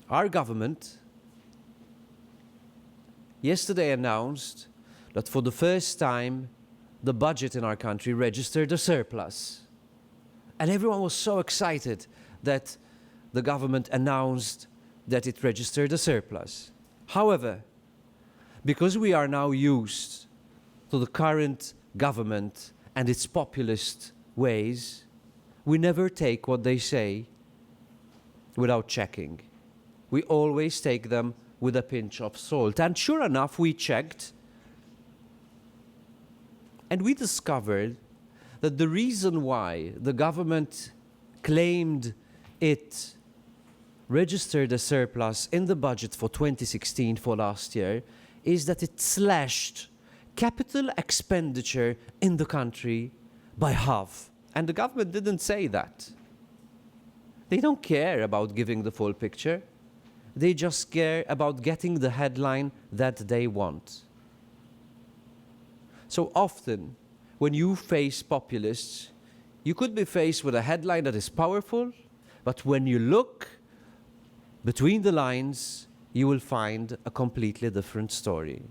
Our government yesterday announced that for the first time, the budget in our country registered a surplus. And everyone was so excited that the government announced that it registered a surplus. However, because we are now used to the current government and its populist ways, we never take what they say without checking. We always take them with a pinch of salt. And sure enough, we checked, and we discovered that the reason why the government claimed it registered a surplus in the budget for 2016, for last year, is that it slashed capital expenditure in the country by half. And the government didn't say that. They don't care about giving the full picture. They just care about getting the headline that they want. So often, when you face populists, you could be faced with a headline that is powerful, but when you look between the lines, you will find a completely different story.